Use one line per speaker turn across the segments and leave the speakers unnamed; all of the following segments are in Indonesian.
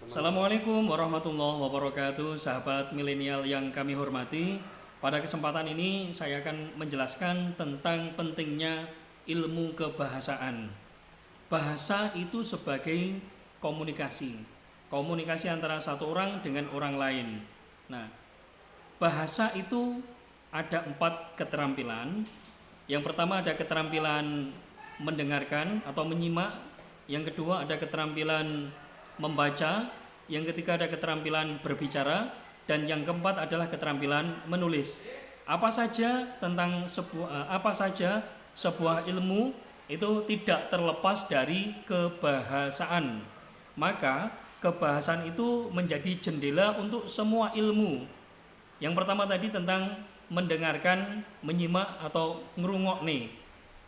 Assalamualaikum warahmatullahi wabarakatuh, sahabat milenial yang kami hormati. Pada kesempatan ini saya akan menjelaskan tentang pentingnya ilmu kebahasaan. Bahasa itu sebagai komunikasi, komunikasi antara satu orang dengan orang lain. Nah, bahasa itu ada 4 keterampilan. Yang pertama ada keterampilan mendengarkan atau menyimak. Yang kedua ada keterampilan membaca, yang ketiga ada keterampilan berbicara, dan yang keempat adalah keterampilan menulis. Apa saja sebuah ilmu itu tidak terlepas dari kebahasaan. Maka kebahasaan itu menjadi jendela untuk semua ilmu. Yang pertama tadi tentang mendengarkan, menyimak atau ngrungokne.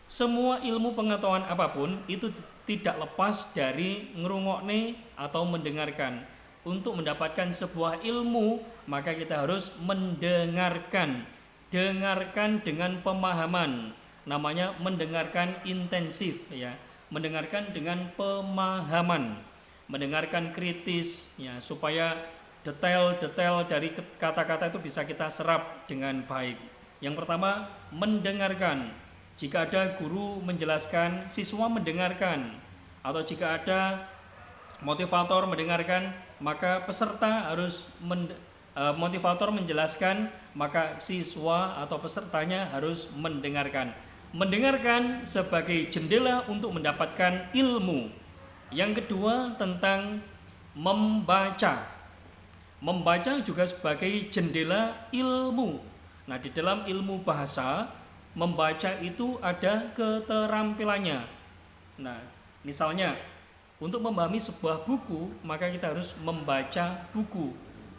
Semua ilmu pengetahuan apapun itu tidak lepas dari ngrungokne atau mendengarkan. Untuk mendapatkan sebuah ilmu, maka kita harus mendengarkan. Dengarkan dengan pemahaman. Namanya mendengarkan intensif ya. Mendengarkan dengan pemahaman. Mendengarkan kritis ya, supaya detail-detail dari kata-kata itu bisa kita serap dengan baik. Yang pertama, mendengarkan. Jika ada guru menjelaskan, siswa mendengarkan. Atau jika ada motivator mendengarkan, maka peserta harus motivator menjelaskan, maka siswa atau pesertanya harus mendengarkan. Mendengarkan sebagai jendela untuk mendapatkan ilmu. Yang kedua tentang membaca. Membaca juga sebagai jendela ilmu. Nah, di dalam ilmu bahasa, membaca itu ada keterampilannya. Nah, misalnya untuk memahami sebuah buku, maka kita harus membaca buku.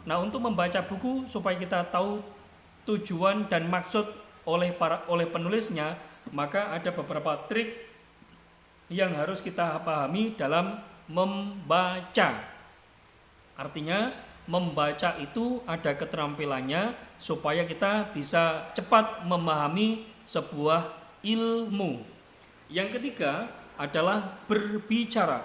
Nah, untuk membaca buku supaya kita tahu tujuan dan maksud oleh penulisnya, maka ada beberapa trik yang harus kita pahami dalam membaca. Artinya, membaca itu ada keterampilannya supaya kita bisa cepat memahami sebuah ilmu. Yang ketiga adalah berbicara.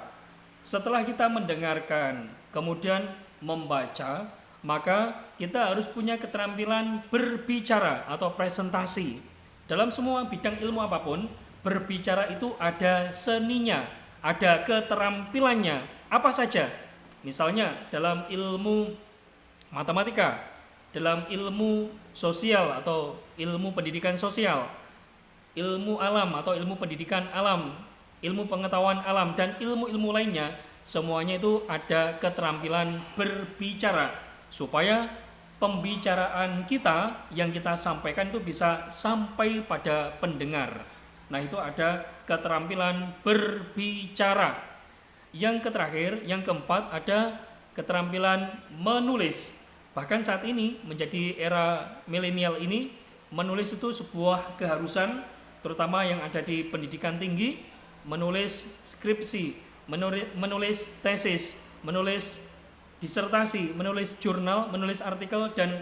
Setelah kita mendengarkan, kemudian membaca, maka kita harus punya keterampilan berbicara atau presentasi. Dalam semua bidang ilmu apapun, berbicara itu ada seninya, ada keterampilannya. Apa saja? Misalnya dalam ilmu matematika, dalam ilmu sosial atau ilmu pendidikan sosial, ilmu alam atau ilmu pendidikan alam, ilmu pengetahuan alam, dan ilmu-ilmu lainnya, semuanya itu ada keterampilan berbicara supaya pembicaraan kita yang kita sampaikan itu bisa sampai pada pendengar. Nah, itu ada keterampilan berbicara. Yang terakhir, yang keempat ada keterampilan menulis. Bahkan saat ini menjadi era milenial ini, menulis itu sebuah keharusan, terutama yang ada di pendidikan tinggi. Menulis skripsi, menulis tesis, menulis disertasi, menulis jurnal, menulis artikel, dan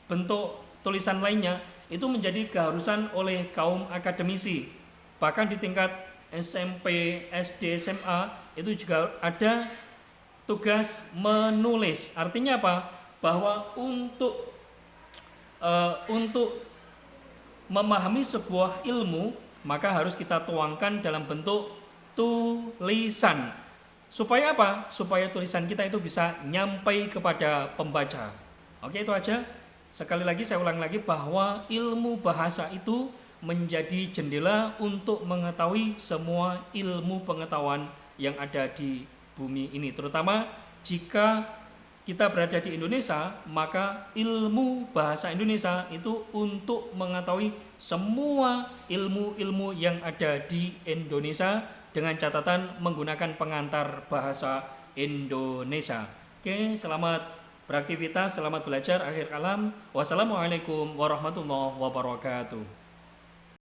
bentuk tulisan lainnya itu menjadi keharusan oleh kaum akademisi. Bahkan di tingkat SMP, SD, SMA itu juga ada tugas menulis. Artinya apa? Bahwa untuk memahami sebuah ilmu, maka harus kita tuangkan dalam bentuk tulisan. Supaya apa? Supaya tulisan kita itu bisa nyampai kepada pembaca. Oke, itu aja. Sekali lagi saya ulang lagi bahwa ilmu bahasa itu menjadi jendela untuk mengetahui semua ilmu pengetahuan yang ada di bumi ini. Terutama jika kita berada di Indonesia, maka ilmu bahasa Indonesia itu untuk mengetahui semua ilmu-ilmu yang ada di Indonesia dengan catatan menggunakan pengantar bahasa Indonesia. Oke, selamat beraktivitas, selamat belajar. Akhir kalam, wassalamualaikum warahmatullahi wabarakatuh.